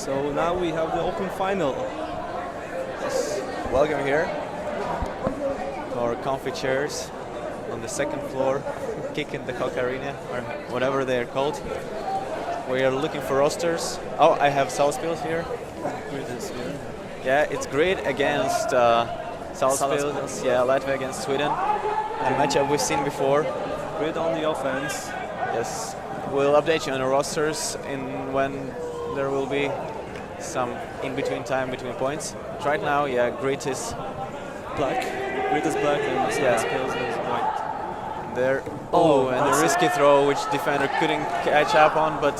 So now we have the open final. Yes. Welcome here to our comfy chairs on the second floor, kicking the Cock Arena, or whatever they are called. We are looking for rosters. Oh, I have Salaspils here. Grid is here. Yeah, it's Grid against Salaspils. Yeah, Latvia against Sweden. A matchup we've seen before. Grid on the offense. Yes, we'll update you on the rosters when there will be some in-between time between points. Right now, yeah, Grid is black. Grid is black and Salaspils is white. There. Oh, and a risky throw which defender couldn't catch up on, but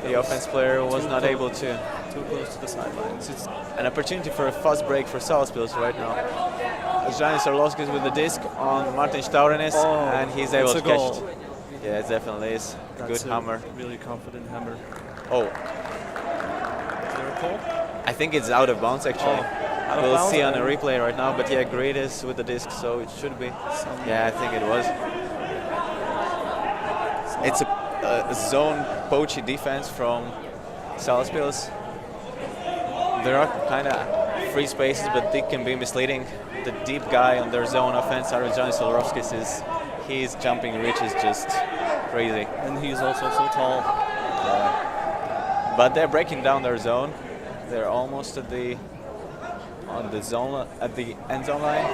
the offense player was not able to. Too close to the sidelines. It's an opportunity for a fast break for Salaspils right now. Janis Orlovskis with the disc on Martin Stauranis, and he's able to catch it. Yeah, it definitely is. That's good hammer. Really confident hammer. Oh. Is there a call? I think it's out of bounds actually. We'll see on a replay right now, but yeah, Great is with the disc, so it should be. Yeah, I think it was. It's a zone poachy defense from Salaspils. There are kind of free spaces, but they can be misleading. The deep guy on their zone offense, Janis Orlovskis, his jumping reach is just crazy. And he's also so tall. Yeah. But they're breaking down their zone. They're almost at the end zone line.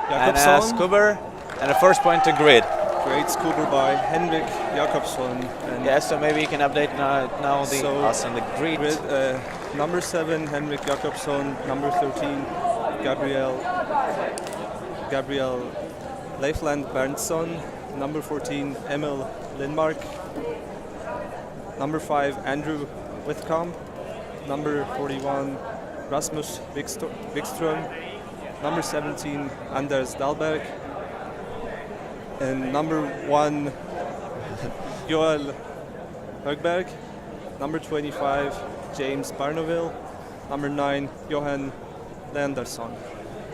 And Skuber, and a first point to Grid. Great Skuber by Henrik Jakobsson. Yeah, so maybe you can update now us on the Grid. Number 7, Henrik Jakobsson. Number 13, Gabriel Leifland Berntsson. Number 14, Emil Lindmark. Number 5, Andrew Whitcomb. Number 41, Rasmus Wikström. Number 17, Anders Dahlberg. And number 1, Joel Högberg. Number 25, James Barnoville. Number 9, Johan Landersson.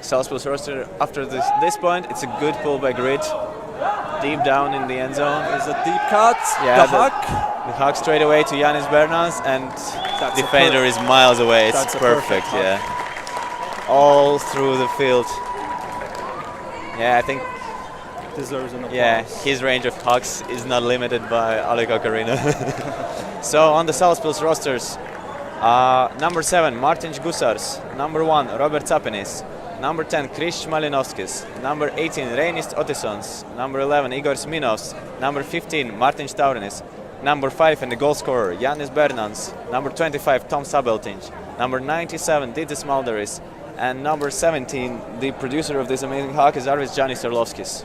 Salaspils roster after this point, it's a good pull by Grid. Deep down in the end zone. There's a deep cut. Yeah, the huck. The huck straight away to Yanis Bernans, and defender is miles away. It's perfect, yeah. All through the field. Yeah, I think deserves an applause. Yeah, his range of hucks is not limited by Alec Ocarina. So on the Salaspils rosters, number 7, Martin Gusars. Number 1, Robert Zapenis. Number 10, Kris Malinovskis. Number 18, Reinis Otisons. Number 11, Igor Sminovs. Number 15, Martin Stauranis. Number 5, and the goal scorer, Yanis Bernans. Number 25, Tom Sabeltinch. Number 97, Didis Malderis. And number 17, the producer of this amazing huck is Janis Orlovskis.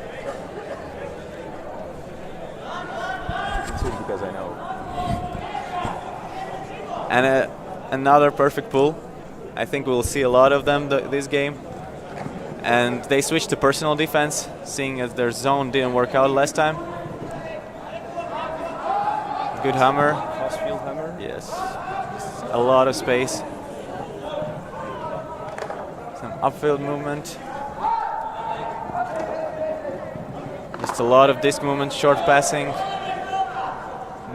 Because I know. And another perfect pull. I think we'll see a lot of them this game. And they switched to personal defense, seeing as their zone didn't work out last time. Good hammer. Crossfield hammer. Yes. A lot of space. Some upfield movement. Just a lot of disc movement, short passing.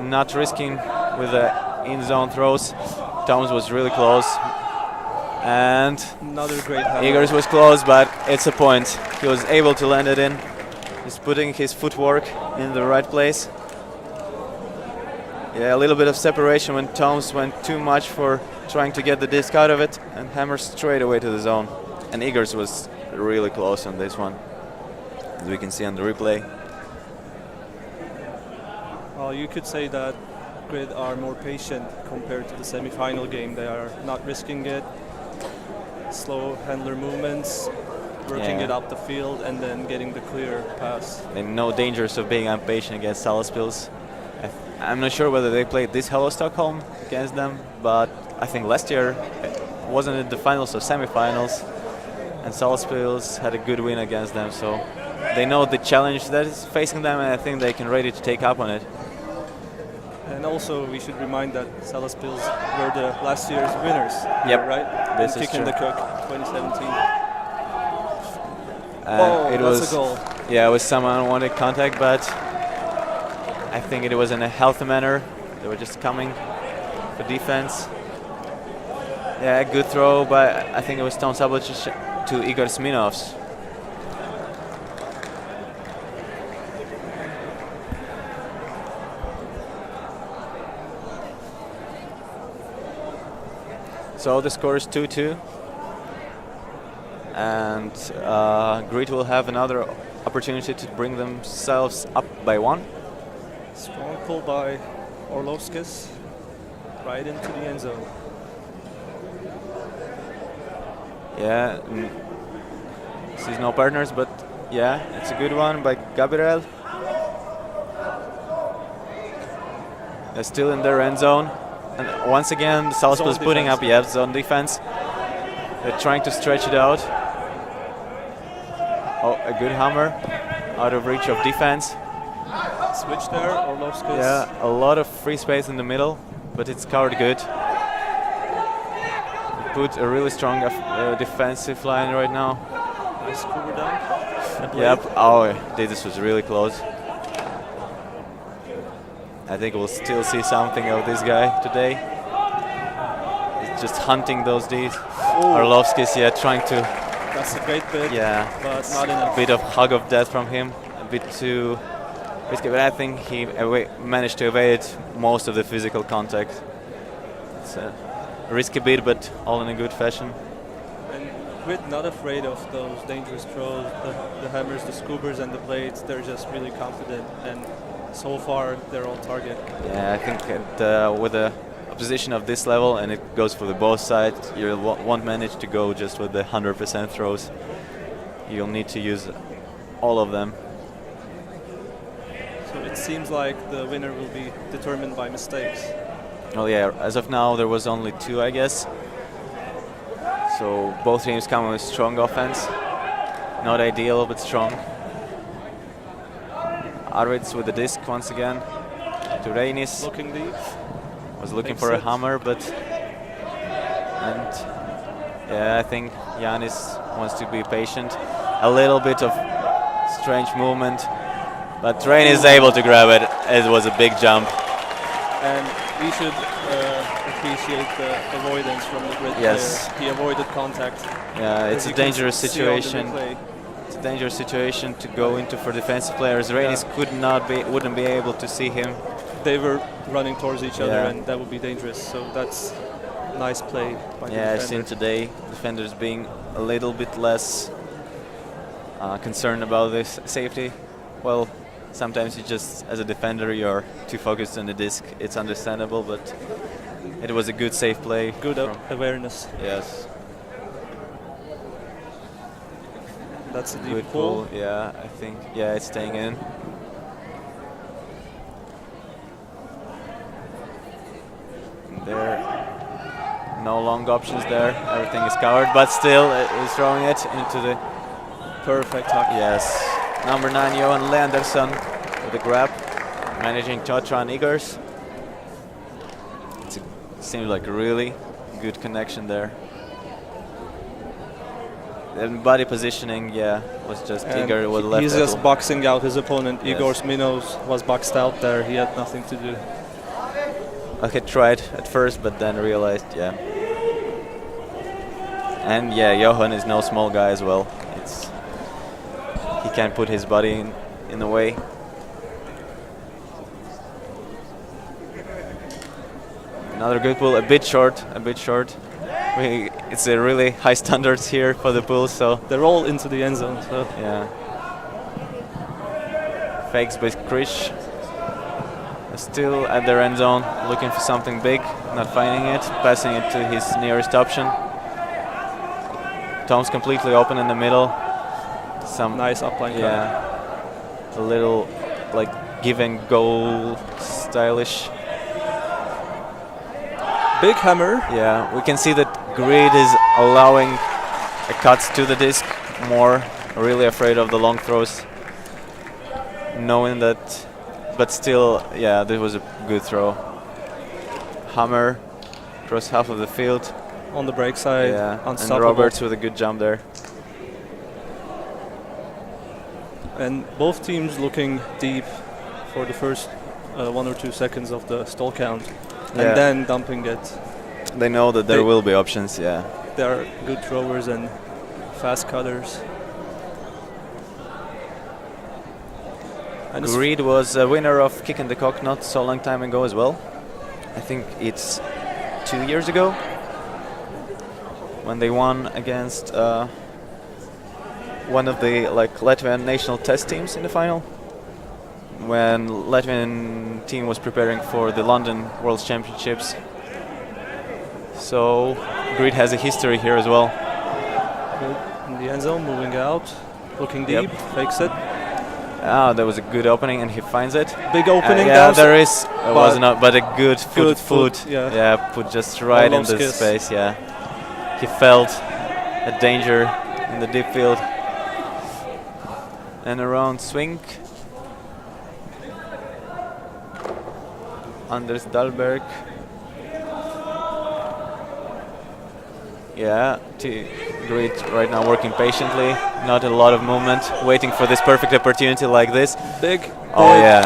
Not risking with the in-zone throws. Toms was really close. And another great hammer. Igors was close, but it's a point. He was able to land it in. He's putting his footwork in the right place. Yeah, a little bit of separation when Toms went too much for trying to get the disc out of it, and hammer straight away to the zone. And Igors was really close on this one, as we can see on the replay. Well, you could say that Grid are more patient compared to the semi-final game. They are not risking it. Slow handler movements, working it up the field, and then getting the clear pass. And no dangers of being impatient against Salaspils. I'm not sure whether they played this Hello Stockholm against them, but I think last year wasn't it the finals or semi-finals, and Salaspils had a good win against them, so they know the challenge that is facing them, and I think they can ready to take up on it. And also, we should remind that Salaspils were the last year's winners. Yep, right? This is kicking true. the Cook 2017. It was a goal. Yeah, it was some unwanted contact, but I think it was in a healthy manner. They were just coming for defense. Yeah, good throw, but I think it was Tom Sablicic to Igor Sminovs. So the score is 2-2. And Grid will have another opportunity to bring themselves up by 1. Strong pull by Orlovskis right into the end zone. Yeah, sees no partners, but yeah, it's a good one by Gabriel. They're still in their end zone. And once again, Salaspils is putting up, zone defense. They're trying to stretch it out. Oh, a good hammer out of reach of defense. Switch there, Orlovskis. Yeah, a lot of free space in the middle, but it's covered good. Put a really strong defensive line right now. Nice cover down. Yep. Oh, this was really close. I think we'll still see something of this guy today. He's just hunting those Ds. Orlovskis, trying to. That's a great bit. Yeah, but not enough. A bit of hug of death from him. A bit too risky, but I think he managed to evade most of the physical contact. It's a risky bit, but all in a good fashion. And Grid not afraid of those dangerous throws, the hammers, the scoobers, and the blades. They're just really confident, and so far they're on target. Yeah, I think with a position of this level, and it goes for the both sides, you won't manage to go just with the 100% throws. You'll need to use all of them. So it seems like the winner will be determined by mistakes. Well, yeah, as of now there was only 2, I guess. So both teams come with strong offense. Not ideal, but strong. Arvids with the disc once again to Reinis. Looking deep. Was looking for a hammer, but I think Yanis wants to be patient. A little bit of strange movement, but Reinis is able to grab it. It was a big jump. And we should appreciate the avoidance from the Grid Yes. player. He avoided contact. Yeah, it's a dangerous situation. It's a dangerous situation to go into for defensive players. Reinis wouldn't be able to see him. They were running towards each other, and that would be dangerous. So that's nice play by the defender. I've seen today defenders being a little bit less concerned about this safety. Well, sometimes you just, as a defender, you're too focused on the disc. It's understandable, but it was a good safe play. Good awareness. Yes. That's a deep good pull. Yeah, I think. Yeah, it's staying in. There, no long options there. Everything is covered, but still, he's throwing it into the perfect tuck. Yes. Number 9, Johan Leandersson with the grab, managing Totra and Igors. It seems like a really good connection there. The body positioning, was just Igor with left. He's ankle. just boxing out his opponent. Yes. Igor Sminos was boxed out there. He had nothing to do. I had tried at first, but then realized, And Johan is no small guy as well. He can put his body in the way. Another good pull, a bit short. It's a really high standards here for the pull, so they're all into the end zone. So fakes by Krish. Still at their end zone, looking for something big, not finding it, passing it to his nearest option. Tom's completely open in the middle. Some nice upline. A little like give and go stylish. Big hammer. Yeah, we can see that Grid is allowing a cuts to the disc more, really afraid of the long throws, knowing that. But still, this was a good throw. Hammer across half of the field. On the break side, and Roberts with a good jump there. And both teams looking deep for the first 1 or 2 seconds of the stall count, and then dumping it. They know that there will be options, yeah. They are good throwers and fast cutters. And Greed was a winner of Kick in the Cock not so long time ago as well. I think it's 2 years ago when they won against one of the Latvian national test teams in the final. When Latvian team was preparing for the London World Championships. So Greed has a history here as well. in the end zone, moving out, looking deep, fakes it. Ah, that was a good opening, and he finds it. Big opening. Yeah, there is. It was not, but a good foot. Yeah. Put just right in the space. Yeah, he felt a danger in the deep field. And around swing. Anders Dahlberg. Yeah, Greed right now working patiently, not a lot of movement, waiting for this perfect opportunity like this. Big. Oh yeah.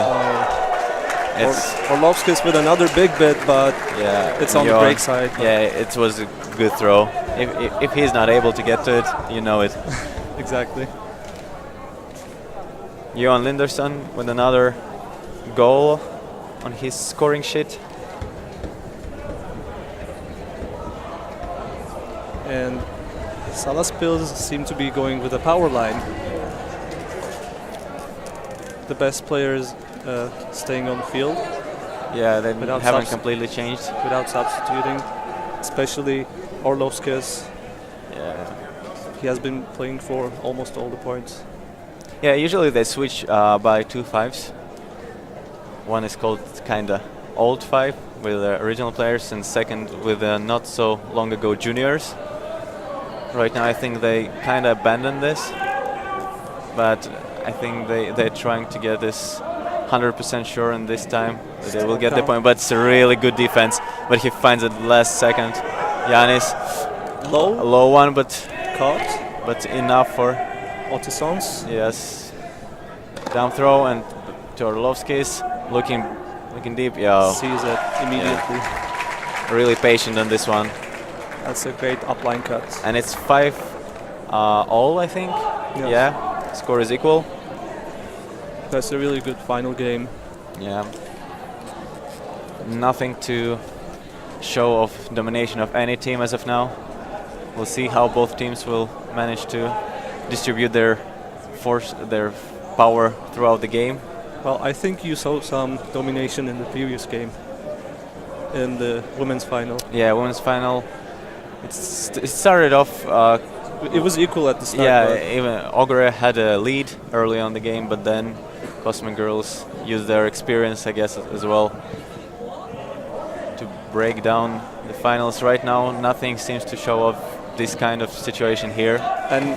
Orlovskis with another big bit, but yeah, it's on the break side. Yeah, it was a good throw. If he's not able to get to it, you know it. Exactly. Johan Linderson with another goal on his scoring sheet. And Salaspils seem to be going with a power line. The best players staying on the field. Yeah, they haven't completely changed. Without substituting, especially Orlovskis. Yeah. He has been playing for almost all the points. Yeah, usually they switch by 2 5s. One is called kinda old 5 with original players, and second with not so long ago juniors. Right now I think they kind of abandoned this, but I think they're trying to get this 100% sure, and this time they will get the point. But it's a really good defense, but he finds it last second. Yanis, a low one, but caught, but enough for Otisons. Yes, down throw, and to Orlovskis, looking deep. Yeah, sees it immediately. Yeah. Really patient on this one. That's a great upline cut. And it's 5 all, I think. Yes. Yeah, score is equal. That's a really good final game. Yeah. Nothing to show of domination of any team as of now. We'll see how both teams will manage to distribute their force, their power throughout the game. Well, I think you saw some domination in the previous game, in the women's final. Yeah, women's final. It started off. It was equal at the start. Yeah, even Ogre had a lead early on the game, but then Cosmic Girls used their experience, I guess, as well to break down the finals. Right now, nothing seems to show of this kind of situation here. And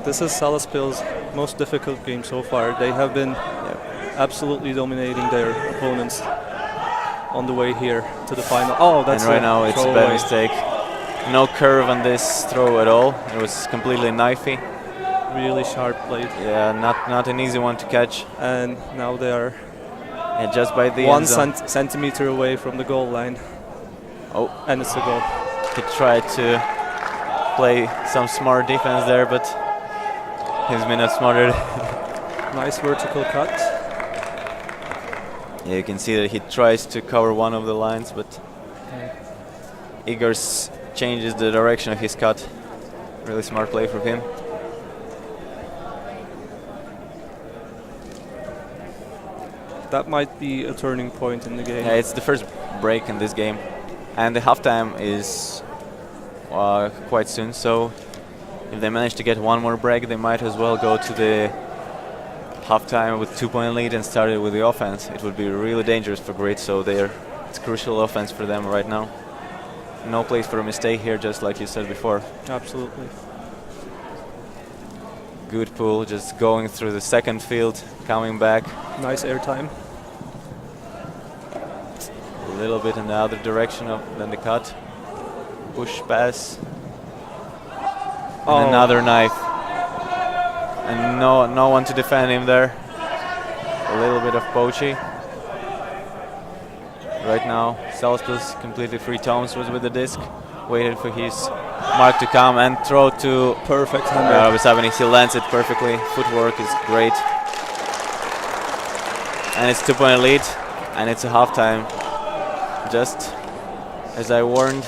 this is Salaspils' most difficult game so far. They have been absolutely dominating their opponents on the way here to the final. Oh, that's and right now it's a bad mistake. No curve on this throw at all. It was completely knifey. Really sharp blade. Yeah, not an easy one to catch. And now they are just by the 1 centimeter away from the goal line. Oh, and it's a goal. He tried to play some smart defense there, but he's been outsmarted. Nice vertical cut. Yeah, you can see that he tries to cover one of the lines, but Igor changes the direction of his cut. Really smart play from him. That might be a turning point in the game. Yeah, it's the first break in this game, and the halftime is quite soon. So if they manage to get one more break, they might as well go to the halftime with 2-point lead and start it with the offense. It would be really dangerous for Greed. So it's crucial offense for them right now. No place for a mistake here, just like you said before. Absolutely. Good pull, just going through the second field, coming back. Nice airtime. A little bit in the other direction than the cut. Push pass. And another knife. And no one to defend him there. A little bit of poachy. right now. Salaspils completely free. Thomas was with the disc, waited for his mark to come and throw to Perfect hammer. Sabanis. He lands it perfectly. Footwork is great. And it's 2-point lead, and it's a halftime. Just as I warned.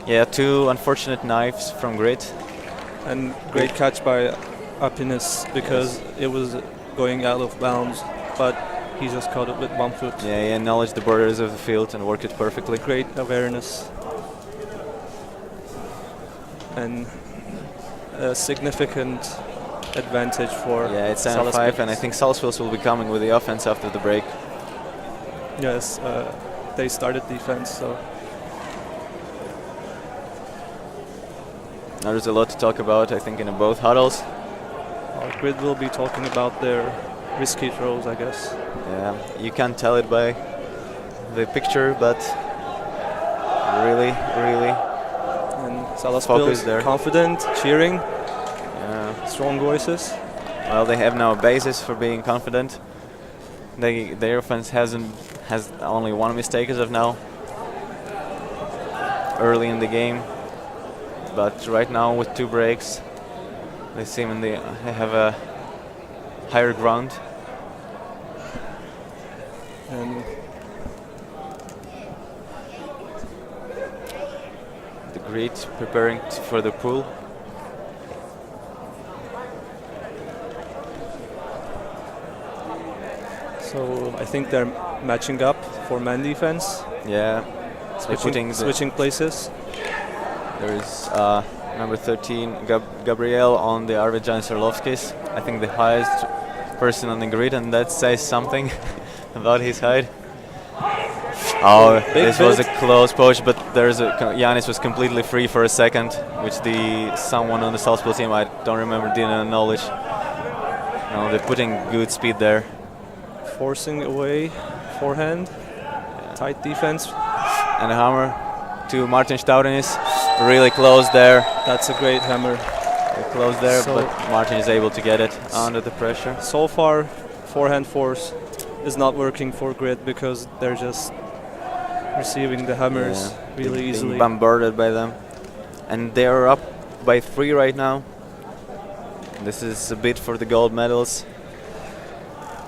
Yeah, 2 unfortunate knives from Grit. And great catch by Happiness because it was going out of bounds, but he just caught it with 1 foot. Yeah, he acknowledged the borders of the field and worked it perfectly. Great awareness. And a significant advantage for it's 7-5, Salaspils. and I think Salaspils will be coming with the offense after the break. Yes, they started defense, so Now there's a lot to talk about, I think, in both huddles. Grid will be talking about their risky throws, I guess. Yeah, you can't tell it by the picture, but really, And focus Salaspils there. confident, cheering, yeah. strong voices. Well, they have now a basis for being confident. Their offense has only 1 mistake as of now, early in the game. But right now, with 2 breaks, they seemingly have a higher ground. And The Grit preparing for the pool. so I think they're matching up for man defense, Yeah, switching places. There is number 13, Gabriel on the Arvijan Sarlovskis. I think the highest person on the grid, and that says something about his height. Oh, this was a close poach, but Yanis was completely free for a second, which someone on the Salaspils team, I don't remember, didn't acknowledge. No, they're putting good speed there. Forcing away forehand, tight defense. And a hammer to Martin Staudenis. Really close there. That's a great hammer. Close there, So but Martin is able to get it under the pressure. So far, forehand force is not working for Grid because they're just receiving the hammers really Being easily. bombarded by them. And they're up by 3 right now. This is a bit for the gold medals.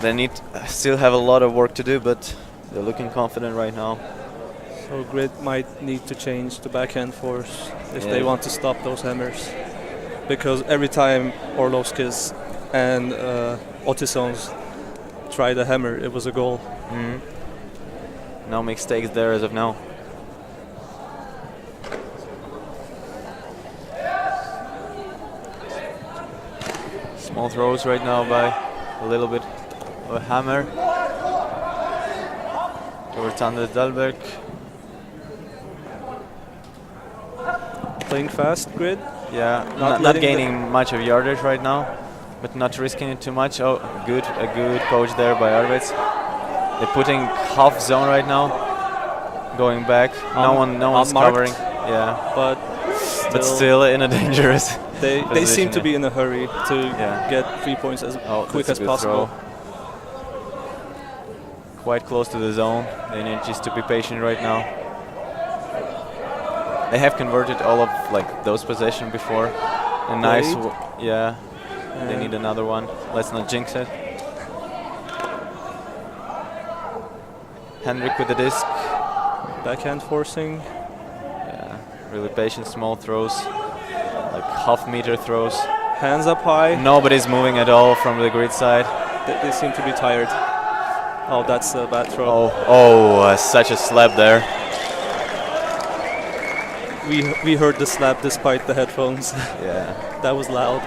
They still have a lot of work to do, but they're looking confident right now. So Grid might need to change the backhand force if they want to stop those hammers. Because every time Orlovskis and Otisons tried a hammer, it was a goal. No mistakes there as of now. Small throws right now by a little bit of a hammer towards Anders Dahlberg. Playing fast, Grid. Yeah, not gaining much of yardage right now, but not risking it too much. Oh, a good coach there by Arvids. They're putting half zone right now, going back. No one's covering. Yeah, but still in a dangerous. They seem to be in a hurry to get 3 points as quick as possible. Throw. Quite close to the zone. They need just to be patient right now. They have converted all of those possession before. A nice, they need another one. Let's not jinx it. Henrik with the disc. Backhand forcing. Yeah, really patient, small throws, like half-meter throws. Hands up high. Nobody's moving at all from the grid side. They seem to be tired. Oh, that's a bad throw. Such a slap there. We heard the slap despite the headphones. Yeah. That was loud.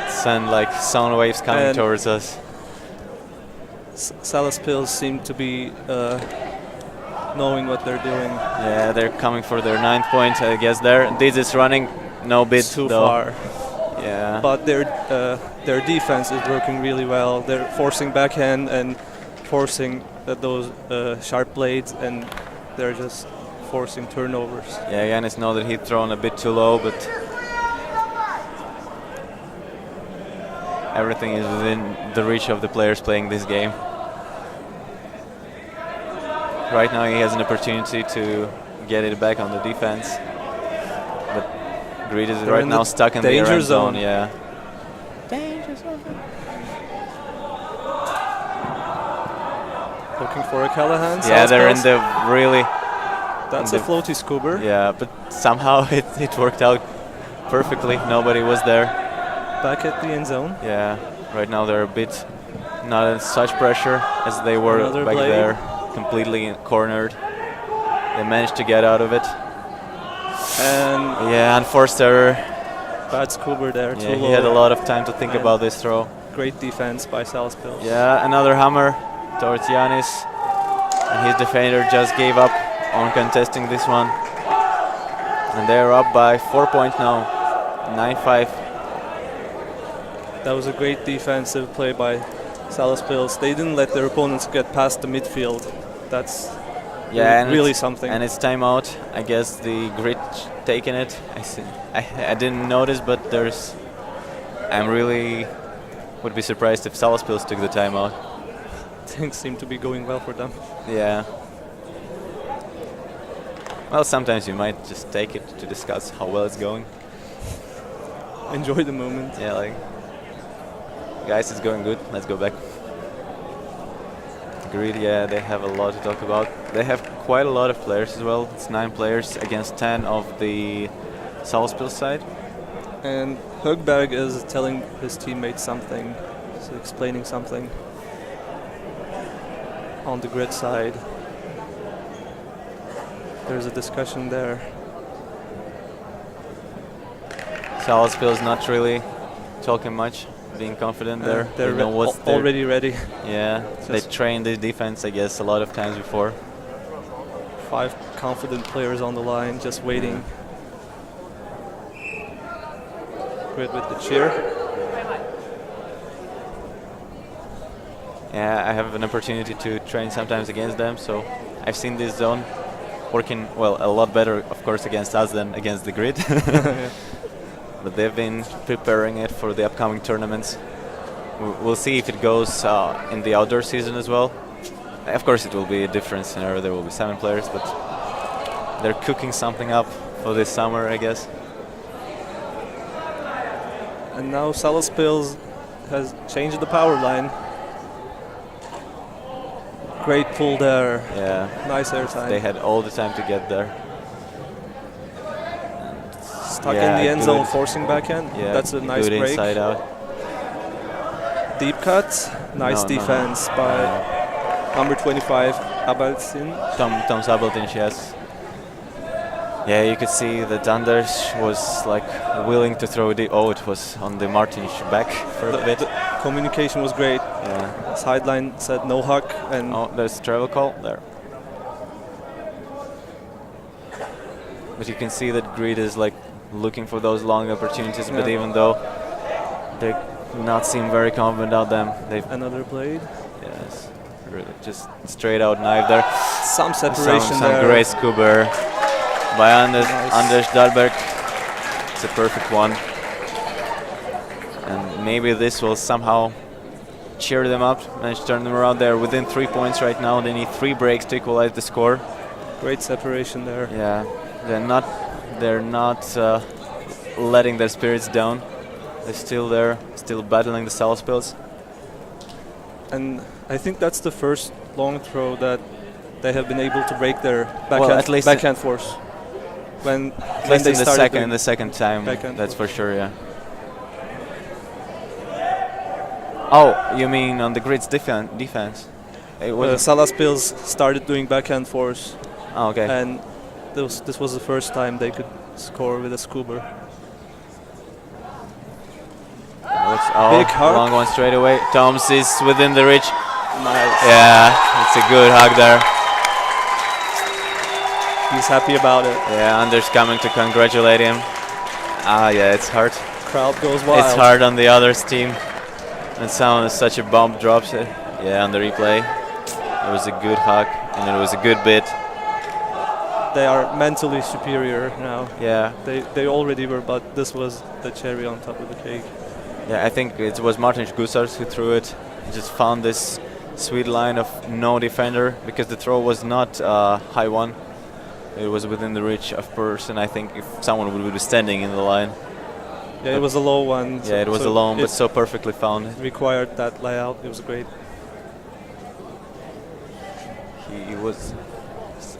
Send sound waves coming towards us. Salaspils seem to be knowing what they're doing. Yeah, they're coming for their 9th point, I guess. This is running no bit too though. far. Yeah. But their defense is working really well. They're forcing backhand and forcing those sharp blades, and they're just forcing turnovers. Yeah, Yanis know that he'd thrown a bit too low, but everything is within the reach of the players playing this game. right now he has an opportunity to get it back on the defense. But Greed is right now stuck in the danger end zone. zone. Yeah. Danger zone. Looking for a Callahan. Yeah, they're in Salaspils. the really. That's in a the- floaty scuba. Yeah, but somehow it worked out perfectly. Nobody was there. Back at the end zone. Yeah, right now they're a bit not in such pressure as they were Another back blade. there, completely cornered. They managed to get out of it. And Yeah, unforced error. bad scuba there. Yeah, too he low. had a lot of time to think And about this throw. Great defense by Salaspils. Yeah, another hammer towards Yanis. And his defender just gave up on contesting this one. And they're up by 4 points now. 9-5. That was a great defensive play by Salaspils. They didn't let their opponents get past the midfield. That's Yeah, and really it's- something. And it's timeout. I guess the Grit taking it. I see. I didn't notice, but I'm really would be surprised if Salaspils took the timeout. Things seem to be going well for them. Yeah. Well, sometimes you might just take it to discuss how well it's going. Enjoy the moment. Yeah, like, guys, it's going good. Let's go back. Agreed. Yeah, they have a lot to talk about. They have quite a lot of players as well. It's 9 players against 10 of the Salaspils side. And Högberg is telling his teammates something, so explaining something on the grid side. There's a discussion there. Salaspils not really talking much, being confident there. They're They know what's their- already ready. Yeah, they Just- trained the defense, I guess, a lot of times before. 5 confident players on the line, just waiting. Grid with the cheer. Yeah, I have an opportunity to train sometimes against them, so I've seen this zone working, well, a lot better, of course, against us than against the Grid. But they've been preparing it for the upcoming tournaments. We'll see if it goes in the outdoor season as well. Of course, it will be a different scenario. There will be 7 players, but they're cooking something up for this summer, I guess. And now Salaspils has changed the power line. Great pull there. Yeah, Nice airtime. they had all the time to get there. Stuck Yeah, in the end zone, good. forcing backhand. Yeah, That's a nice good break. inside out. Deep cut. Nice No. defense by number 25, Abaltsin. Tom Sabeltinch, yes. Yeah, you could see that Anders was like willing to throw the. Oh, it was on the Martin's back for a bit. The communication was great. Yeah. Sideline said no huck, and Oh, there's travel call there. But you can see that Greed is like looking for those long opportunities. But Yeah. even though they not seem very confident about them, they've another blade. yes, really just straight out knife there. Some separation Some there. great scuba by Anders, Nice. Anders Dahlberg. It's a perfect one. And maybe this will somehow cheer them up, manage to turn them around. They're within 3 points right now. They need 3 breaks to equalize the score. Great separation there. Yeah, they're not letting their spirits down. They're still there, still battling the Salaspils. And I think that's the first long throw that they have been able to break their at least backhand force. When At least they in the started second, doing the second time, backhand that's for force. sure. Yeah. Oh, you mean on the Grid's defense? It was Salaspils started doing backhand force, oh, okay. and this was the first time they could score with a scuba. Big hug. Long one straight away. Toms is within the reach. Nice. Yeah, it's a good hug there. He's happy about it. Yeah, Anders coming to congratulate him. Ah, yeah, it's hard. Crowd goes wild. It's hard on the other's team. And someone such a bomb drops it. Yeah, on the replay. It was a good hug and it was a good bit. They are mentally superior now. Yeah. They already were, but this was the cherry on top of the cake. Yeah, I think it was Martin Gusars who threw it. He just found this sweet line of no defender because the throw was not high one. It was within the reach of person. I think if someone would be standing in the line. Yeah, it was a low one. Yeah, it was a low, but so perfectly found. Required that layout. It was great. He was,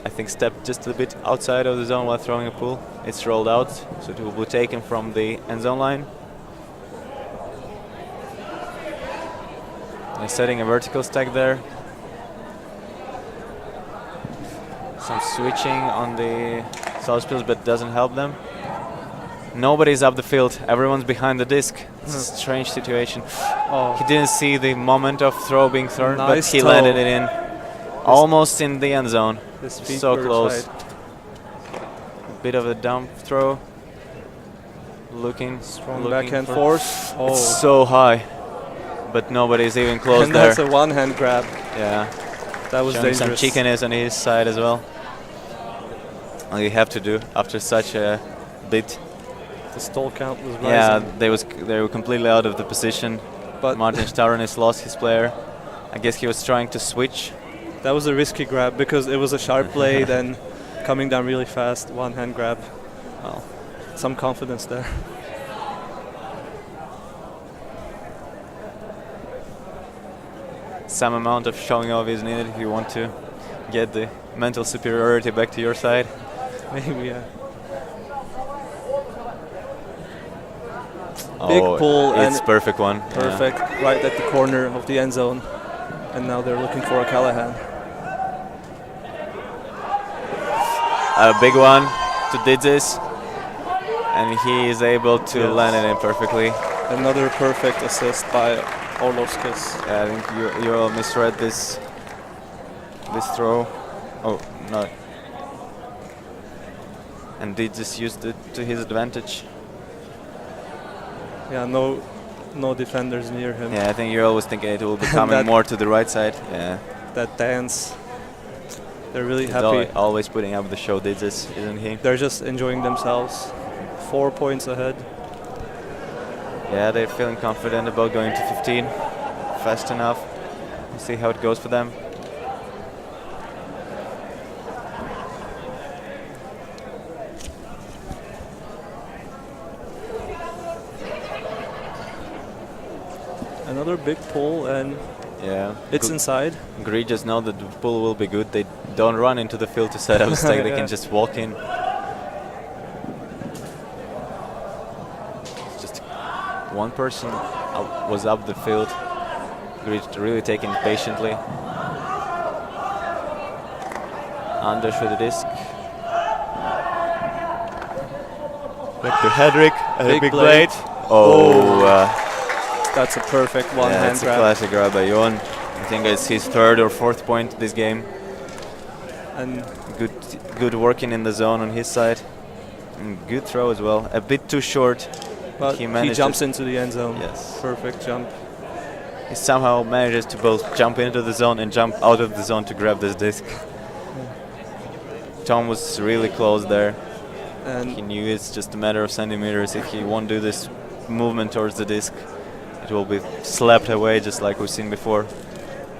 I think, stepped just a bit outside of the zone while throwing a pull. It's rolled out, so it will be taken from the end zone line. They're setting a vertical stack there. Some switching on the Salaspils, but doesn't help them. Nobody's up the field. Everyone's behind the disc. It's a strange situation. Oh. He didn't see the moment of throw being thrown, but Nice he toe. landed it in. Almost in the end zone. His feet So were close. tight. A bit of a dump throw. Looking Back and forth. Oh. It's so high, but nobody's even close And there. that's a one-hand grab. Yeah, That was showing some dangerous. cheekiness on his side as well. All you have to do after such a bit. The stall count was rising. Yeah, they were completely out of the position. But Martin Staronis lost his player. I guess he was trying to switch. that was a risky grab because it was a sharp blade and coming down really fast. One-hand grab. Well, Some confidence there. some amount of showing off is needed if you want to get the mental superiority back to your side. Maybe, yeah. Big Oh, pull it's and perfect one. perfect. Right at the corner of the end zone. And now they're looking for a Callahan. A big one to Didzis, and he is able to Yes. land it in perfectly. Another perfect assist by Orlovskis. Yeah, I think you all misread this throw. Oh, no. And Didzis used it to his advantage. Yeah, no defenders near him. Yeah, I think you're always thinking it will be That- coming more to the right side. Yeah, That dance. They're really he's happy. always putting up the show, Didzis, isn't he? They're just enjoying themselves. 4 points ahead. Yeah, they're feeling confident about going to 15 fast enough. We'll see how it goes for them. Another big pull and Yeah, it's inside. Gree just know that the pull will be good. They don't run into the field to set up a stack. They Yeah. can just walk in. Just one person was up the field. Gree really taking it patiently. Anders with the disc. Back to Hedrick. A Big big blade. blade. Oh, That's a perfect yeah, one-hand it's a grab. classic grab by Johan. I think it's his third or fourth point this game. And Good working in the zone on his side. And good throw as well. A bit too short. but he he manages- jumps into the end zone. Yes. Perfect jump. He somehow manages to both jump into the zone and jump out of the zone to grab this disc. Tom was really close there. He And knew it's just a matter of centimeters. If he won't do this movement towards the disc, it will be slapped away just like we've seen before.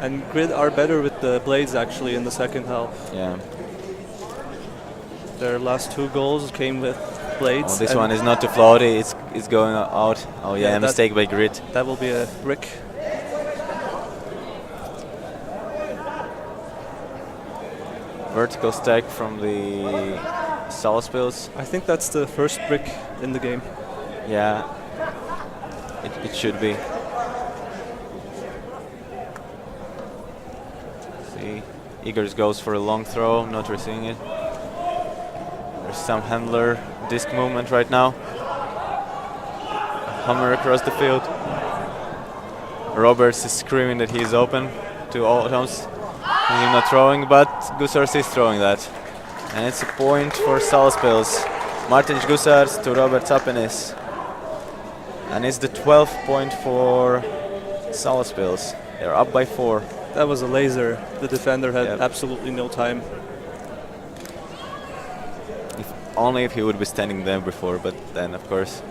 and Grid are better with the blades actually in the second half. Yeah. Their last 2 goals came with blades. Oh, this and one is not too floaty. It's going out. Oh yeah, Yeah, a mistake by Grid. That will be a brick. Vertical stack from the Salaspils. I think that's the first brick in the game. Yeah, it should be. See, Igors goes for a long throw, not receiving it. There's some handler disc movement right now. Hammer across the field. Roberts is screaming that he's open to Autumns. He's not throwing, but Gusars is throwing that. And it's a point for Salaspils. Martin Gusars to Robert Zapenis. And it's the 12th point for Salaspils. They're up by 4. That was a laser. The defender had Yep. absolutely no time. Only if he would be standing there before, but then of course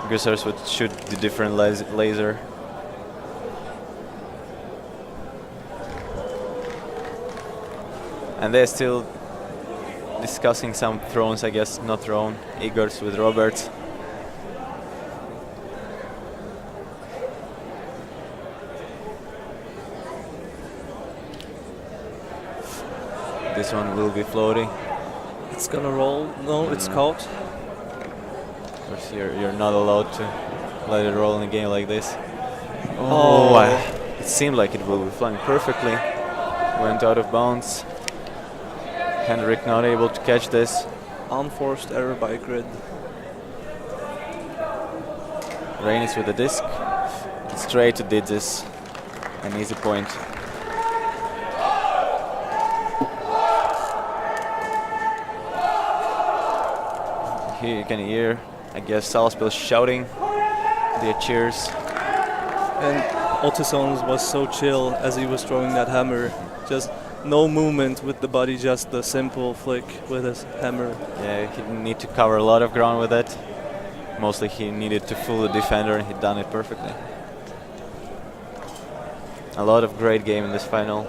Gusars would shoot the different laser. And they're still discussing some thrones, I guess, not thrown. Igors with Robert. This one will be floating. It's gonna roll. No, it's caught. Of course, you're not allowed to let it roll in a game like this. Oh. It seemed like it will be flying perfectly. Went out of bounds. Henrik not able to catch this. Unforced error by Grid. Rainis with the disc. Straight to Didzis. An easy point. Here you can hear, I guess, Salaspils shouting their cheers. And Ottoson's was so chill as he was throwing that hammer. Just no movement with the body, just the simple flick with his hammer. Yeah, he didn't need to cover a lot of ground with it. Mostly he needed to fool the defender, and he'd done it perfectly. A lot of great game in this final.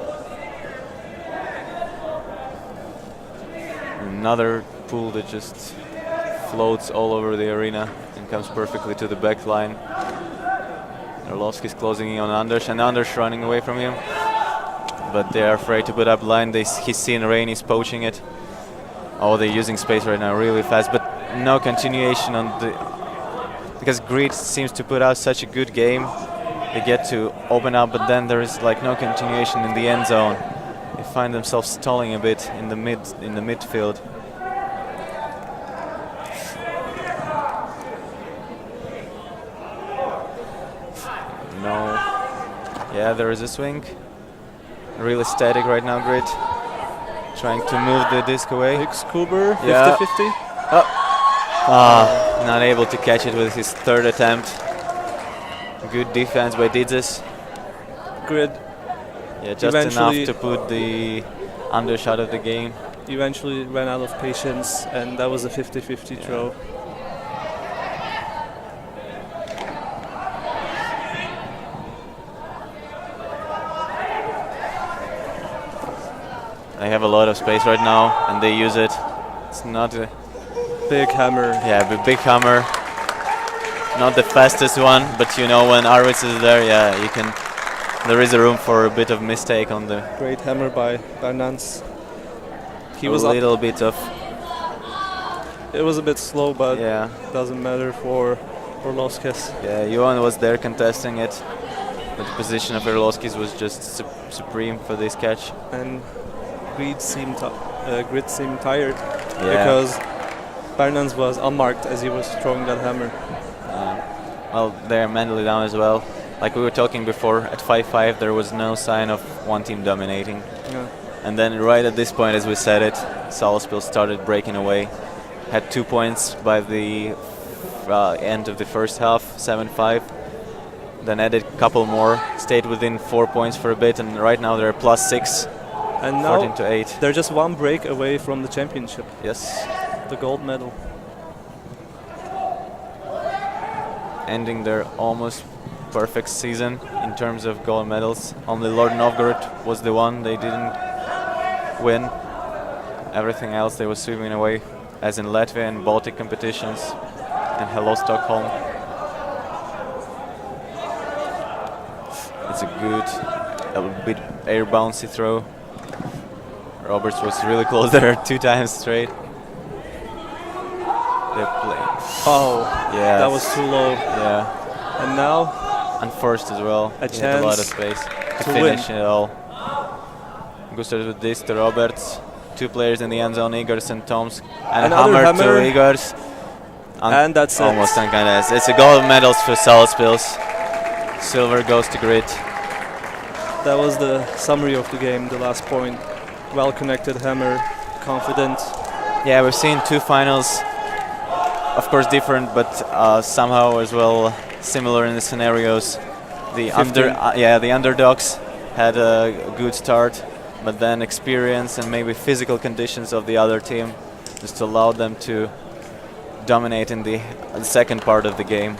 Another pool that just floats all over the arena and comes perfectly to the back line. Orlovsky's closing in on Anders, and Anders running away from him. But they are afraid to put up line. He's seen Rainis poaching it. Oh, they're using space right now really fast, but no continuation on the... Because Greed seems to put out such a good game. They get to open up, but then there is like no continuation in the end zone. They find themselves stalling a bit in the midfield. No. Yeah, there is a swing. Really static right now, Grid. Trying to move the disc away. Hicks-Kuber, 50-50. Not able to catch it with his third attempt. Good defense by Didzis. Grid. Yeah, just enough to put the undershot of the game. Eventually ran out of patience, and that was a 50-50 throw. They have a lot of space right now, and they use it. It's not a big hammer. Yeah, big hammer. Not the fastest one, but you know when Arvids is there, yeah, you can. There is a room for a bit of mistake on the. Great hammer by Bernans. He was a little bit of. It was a bit slow, but yeah, doesn't matter for Orlovskis. Yeah, Johan was there contesting it, but the position of Orlovskis was just supreme for this catch. And Grid seemed tired because Bernans was unmarked as he was throwing that hammer. Well, they're mentally down as well. Like we were talking before, at 5-5 there was no sign of one team dominating. Yeah. And then right at this point, as we said it, Salaspils started breaking away. Had 2 points by the end of the first half, 7-5. Then added a couple more, stayed within 4 points for a bit, and right now they're +6. And now 14-8. They're just one break away from the championship. Yes. The gold medal. Ending their almost perfect season in terms of gold medals. Only Lord Novgorod was the one they didn't win. Everything else they were sweeping away, as in Latvia and Baltic competitions. And hello Stockholm. It's a bit air bouncy throw. Roberts was really close there 2 times straight. They play. Oh, yeah, that was too low. Yeah. And now, unforced as well. A he chance had a lot of space to finish it all. Gustav with this to Roberts. 2 players in the end zone, Igors and Toms. And hammer to Igors. And that's almost unconscious. It's a gold medals for Salaspils. Silver goes to Grid. That was the summary of the game, the last point. Well-connected hammer, confident. Yeah, we've seen 2 finals. Of course different, but somehow as well similar in the scenarios. The underdogs had a good start, but then experience and maybe physical conditions of the other team just allowed them to dominate in the second part of the game.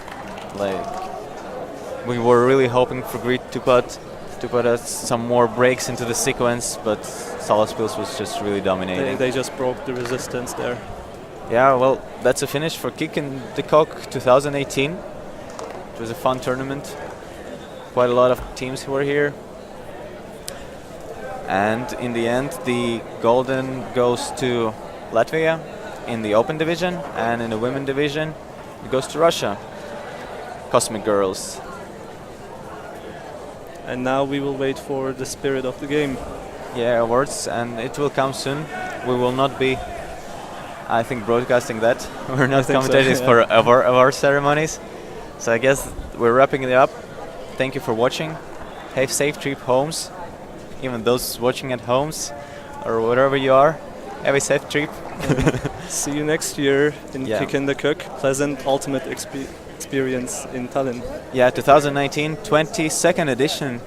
Like we were really hoping for Grid to to put some more breaks into the sequence, but Salaspils was just really dominating. They just broke the resistance there. Yeah, well, that's a finish for Kick in the Cock 2018. It was a fun tournament. Quite a lot of teams who were here. And in the end, the golden goes to Latvia in the open division, and in the women division, it goes to Russia. Cosmic Girls. And now we will wait for the spirit of the game. Yeah, awards, and it will come soon. We will not be, I think, broadcasting that. We're not commentators so, for award ceremonies. So I guess we're wrapping it up. Thank you for watching. Have safe trip homes. Even those watching at homes or wherever you are, have a safe trip. See you next year in Yeah. Kick in the Cook. Pleasant ultimate experience in Tallinn. Yeah, 2019, 22nd edition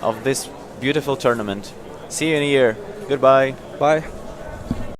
of this beautiful tournament. See you in a year. Goodbye. Bye.